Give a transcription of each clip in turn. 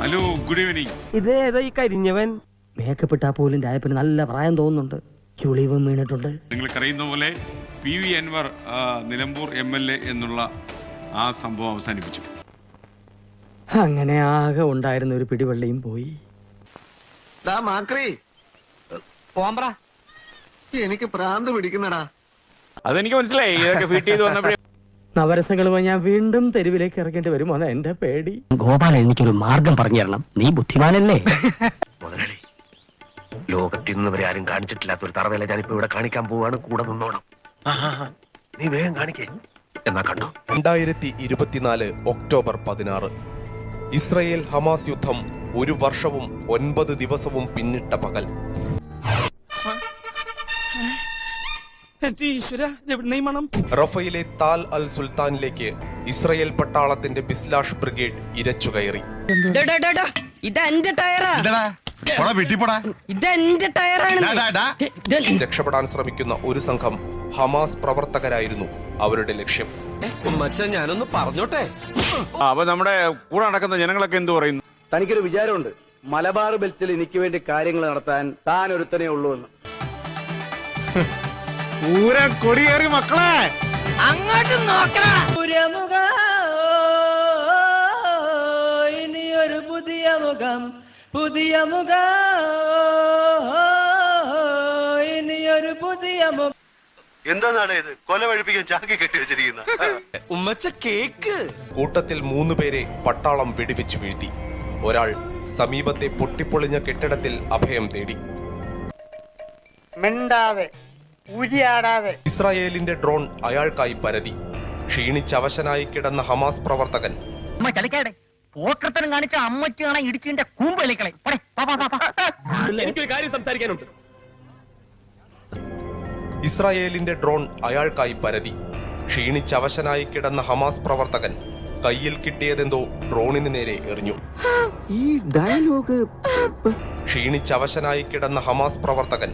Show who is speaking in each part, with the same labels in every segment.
Speaker 1: Hello, good evening.
Speaker 2: ഇതേതോ ഈ കരിഞ്ഞവൻ makeup ഇട്ടാ പോലും രായപ്പന് നല്ല പ്രായം തോന്നുന്നുണ്ട്. ചുളിവും വീണിട്ടുണ്ട്.
Speaker 1: നിങ്ങൾക്കറിയുന്ന പോലെ PV അൻവർ നിലമ്പൂർ MLA എന്നുള്ള ആ സംഭവം അവസാനിപ്പിച്ചു.
Speaker 2: അങ്ങനെ ആകെ ഉണ്ടായിരുന്ന ഒരു പിടിവള്ളിയും പോയി.
Speaker 3: എനിക്ക് പ്രാന്ത് പിടിക്കുന്നടാ.
Speaker 4: അതെനിക്ക് മനസ്സിലായി. ഇതൊക്കെ ഫിറ്റ് ചെയ്ത് വന്നപ്പോഴേ
Speaker 2: നവരസങ്ങളുമായി ഞാൻ വീണ്ടും തെരുവിലേക്ക് ഇറങ്ങേണ്ടി വരുമോ എന്ന് എന്റെ പേടി.
Speaker 5: ഗോപാല, എനിക്കൊരു മാർഗം പറഞ്ഞു തരണം. നീ ബുദ്ധിമാനല്ലേ?
Speaker 3: മുതലാളി, ലോകത്തിന്ന് വരെ ആരും കാണിച്ചിട്ടില്ലാത്ത ഒരു തറവേല ഞാനിപ്പോ ഇവിടെ കാണിക്കാൻ പോവാണ്. കൂടെ നിന്നോണം. നീ വേഗം കാണിക്കേ. എന്നാ കണ്ടോ.
Speaker 6: 2024 ഒക്ടോബർ 16 ഇസ്രയേൽ ഹമാസ് യുദ്ധം 1 വർഷവും 9 ദിവസവും പിന്നിട്ട പകൽ. റഫയിലെ താൽ അൽ സുൽത്താനിലേക്ക് ഇസ്രയേൽ പട്ടാളത്തിന്റെ ബിസ്ലാഷ് ബ്രിഗേഡ് ഇരച്ചുകയറി. രക്ഷപ്പെടാൻ ശ്രമിക്കുന്ന ഒരു സംഘം ഹമാസ് പ്രവർത്തകരായിരുന്നു അവരുടെ ലക്ഷ്യം.
Speaker 4: ഞാനൊന്ന് പറഞ്ഞോട്ടെ. അപ്പൊ നമ്മുടെ കൂടെ നടക്കുന്ന ജനങ്ങളൊക്കെ എന്തു പറയുന്നു?
Speaker 7: തനിക്കൊരു വിചാരമുണ്ട്, മലബാർ ബെൽറ്റിൽ എനിക്ക് വേണ്ടി കാര്യങ്ങൾ നടത്താൻ താൻ ഒരുത്തനേ ഉള്ളൂ എന്ന്.
Speaker 4: കൊടിയേറി മക്കളെ
Speaker 8: അങ്ങോട്ട് നോക്കണം. ഇനിയൊരു പുതിയ മുഖം, പുതിയ മുഖം, ഇനിയൊരു പുതിയ മുഖം.
Speaker 3: എന്താണ് ഇത്? കൊല വഴിപ്പിക്കാൻ ചാക്കി കെട്ടി വെച്ചിരിക്കുന്ന
Speaker 4: ഉമ്മച്ച കേക്ക്.
Speaker 6: കൂട്ടത്തിൽ 3 പേരെ പട്ടാളം വെടിവെച്ചു വീഴ്ത്തി. ഒരാൾ സമീപത്തെ പൊട്ടിപ്പൊളിഞ്ഞ കെട്ടിടത്തിൽ അഭയം തേടി. ഇസ്രായേലിന്റെ ഡ്രോൺ അയാൾക്കായി പരതി. ക്ഷീണിച്ചവശനായി കിടന്ന ഹമാസ് പ്രവർത്തകൻ
Speaker 5: കാണിച്ച അമ്മച്ചാണ് ഇടിച്ചിന്റെ കൂമ്പളിക്കളെ.
Speaker 7: എനിക്കൊരു കാര്യം സംസാരിക്കാനുണ്ട്.
Speaker 6: ഇസ്രായേലിന്റെ ഡ്രോൺ അയാൾക്കായി പരതി. ക്ഷീണിച്ചവശനായി കിടന്ന ഹമാസ് പ്രവർത്തകൻ കയ്യിൽ കിട്ടിയതെന്തോ ഡ്രോണിന് നേരെ എറിഞ്ഞു.
Speaker 2: ഈ ഡയലോഗ്
Speaker 6: ക്ഷീണിച്ചവശനായി കിടന്ന ഹമാസ് പ്രവർത്തകൻ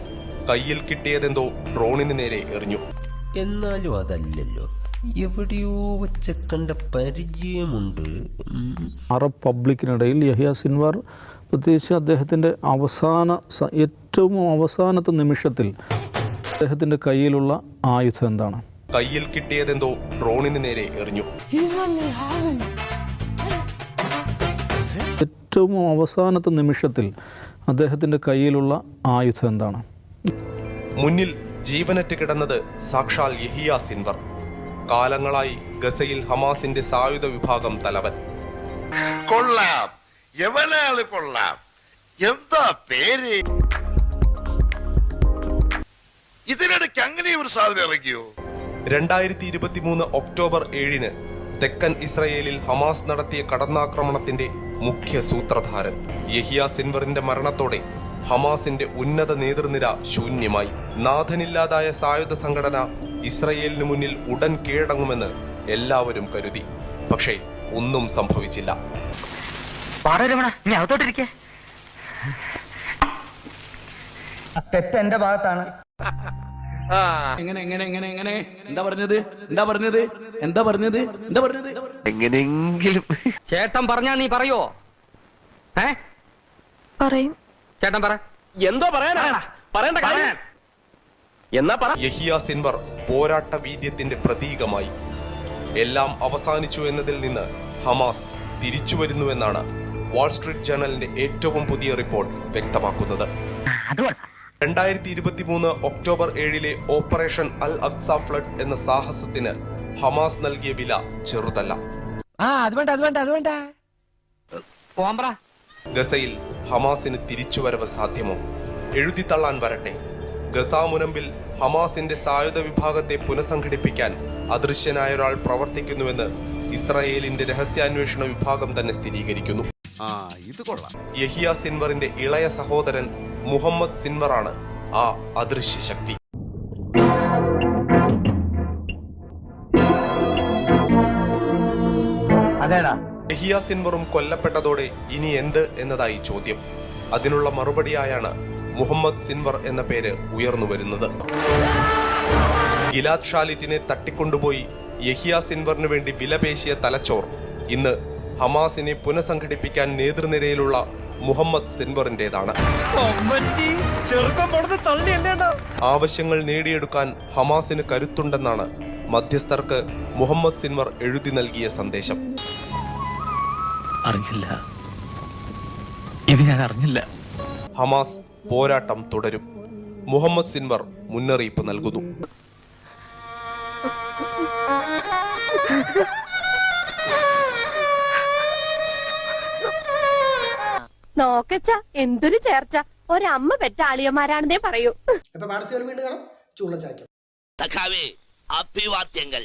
Speaker 6: കയ്യിൽ കിട്ടിയതെന്തോ ഡ്രോണിന് നേരെ എറിഞ്ഞു.
Speaker 9: എന്നാലും അതല്ലല്ലോ, എവിടെയോ വെച്ച കണ്ട പരിചയമുണ്ട്.
Speaker 10: അറബ് പബ്ലിക്കിനിടയിൽ യഹ്യ സിൻവാർ, പ്രത്യേകിച്ച് അദ്ദേഹത്തിൻ്റെ ഏറ്റവും അവസാനത്തെ നിമിഷത്തിൽ അദ്ദേഹത്തിൻ്റെ കയ്യിലുള്ള ആയുധം എന്താണ്?
Speaker 6: കയ്യിൽ കിട്ടിയതെന്തോ ഡ്രോണിന് നേരെ എറിഞ്ഞു.
Speaker 10: ഏറ്റവും അവസാനത്തെ നിമിഷത്തിൽ അദ്ദേഹത്തിൻ്റെ കയ്യിലുള്ള ആയുധം എന്താണ്?
Speaker 6: മുന്നിൽ ജീവനറ്റ് കിടന്നത് സാക്ഷാൽ യഹിയ സിൻവർ. കാലങ്ങളായി ഗസയിൽ ഹമാസിന്റെ സായുധ വിഭാഗം തലവൻ.
Speaker 3: കൊള്ളാം, എവനാള് കൊള്ളാം. എന്താ പേര്? ഇതിനിടയ്ക്ക് അങ്ങനെ ഒരു സാധ്യത ഇറങ്ങിയോ?
Speaker 6: 2023 ഒക്ടോബർ 7 തെക്കൻ ഇസ്രയേലിൽ ഹമാസ് നടത്തിയ കടന്നാക്രമണത്തിന്റെ മുഖ്യ സൂത്രധാരൻ യഹിയ സിൻവറിന്റെ മരണത്തോടെ ഹമാസിന്റെ ഉന്നത നേതൃനിര ശൂന്യമായി. നാഥനില്ലാതായ സായുധ സംഘടന ഇസ്രയേലിന് മുന്നിൽ ഉടൻ കീഴടങ്ങുമെന്ന് എല്ലാവരും കരുതി. പക്ഷേ ഒന്നും സംഭവിച്ചില്ല.
Speaker 2: തെറ്റെന്റെ ഭാഗത്താണ്.
Speaker 3: എങ്ങനെയെങ്കിലും
Speaker 2: ചേട്ടൻ പറഞ്ഞാ നീ പറയോ?
Speaker 8: പറയും.
Speaker 2: ചേട്ടൻ പറ.
Speaker 7: എന്തോ പറയാനാ? പറയണ്ട കാര്യം എന്നാ പറ.
Speaker 6: യഹിയ സിൻവർ പോരാട്ട വീര്യത്തിന്റെ പ്രതീകമായി. എല്ലാം അവസാനിച്ചു എന്നതിൽ നിന്ന് ഹമാസ് തിരിച്ചുവരുന്നുവെന്നാണ് വാൾസ്ട്രീറ്റ് ജേർണലിന്റെ ഏറ്റവും പുതിയ റിപ്പോർട്ട് വ്യക്തമാക്കുന്നത്. 2023 ഒക്ടോബർ 7 ഓപ്പറേഷൻ അൽ അക്സ ഫ്ലഡ് എന്ന സാഹസത്തിന് ഹമാസ് നൽകിയ വില ചെറുതല്ല. ഗസയിൽ ഹമാസിന് തിരിച്ചുവരവ് സാധ്യമോ? എഴുതിത്തള്ളാൻ വരട്ടെ. ഗസാ മുനമ്പിൽ ഹമാസിന്റെ സായുധ വിഭാഗത്തെ പുനഃസംഘടിപ്പിക്കാൻ അദൃശ്യനായ ഒരാൾ പ്രവർത്തിക്കുന്നുവെന്ന് ഇസ്രായേലിന്റെ രഹസ്യാന്വേഷണ വിഭാഗം തന്നെ സ്ഥിരീകരിക്കുന്നു. യഹിയ സിൻവറിന്റെ ഇളയ സഹോദരൻ മുഹമ്മദ് സിൻവറാണ് ആ അദൃശ്യ ശക്തി. യഹിയ സിൻവറും കൊല്ലപ്പെട്ടതോടെ ഇനി എന്ത് എന്നതായി ചോദ്യം. അതിനുള്ള മറുപടിയായാണ് മുഹമ്മദ് സിൻവർ എന്ന പേര് ഉയർന്നു വരുന്നത്. ഗിലാദ് ഷാലിറ്റിനെ തട്ടിക്കൊണ്ടുപോയി യഹിയ സിൻവറിന് വേണ്ടി വിലപേശിയ തലച്ചോർ ഇന്ന് ഹമാസിനെ പുനഃസംഘടിപ്പിക്കാൻ നേതൃനിരയിലുള്ള മുഹമ്മദ് സിൻവറിന്റേതാണ്. ആവശ്യങ്ങൾ നേടിയെടുക്കാൻ ഹമാസിന് കരുത്തുണ്ടെന്നാണ് മധ്യസ്ഥർക്ക് മുഹമ്മദ് സിൻവർ എഴുതി നൽകിയ സന്ദേശം.
Speaker 5: അറിഞ്ഞില്ല, ഇത് ഞാൻ അറിഞ്ഞില്ല.
Speaker 6: ഹമാസ് പോരാട്ടം തുടരും. മുഹമ്മദ് സിൻവർ മുന്നറിയിപ്പ് നൽകുന്നു.
Speaker 11: നോക്കച്ച എന്തൊരു ചേർച്ച, ഒരമ്മ പെറ്റ ആളിയന്മാരാണെന്നേ പറയൂ.
Speaker 8: വീണ്ടും കാണാം. ചൂള ചായ്ക്കാം.
Speaker 9: അഭിവാദ്യങ്ങൾ.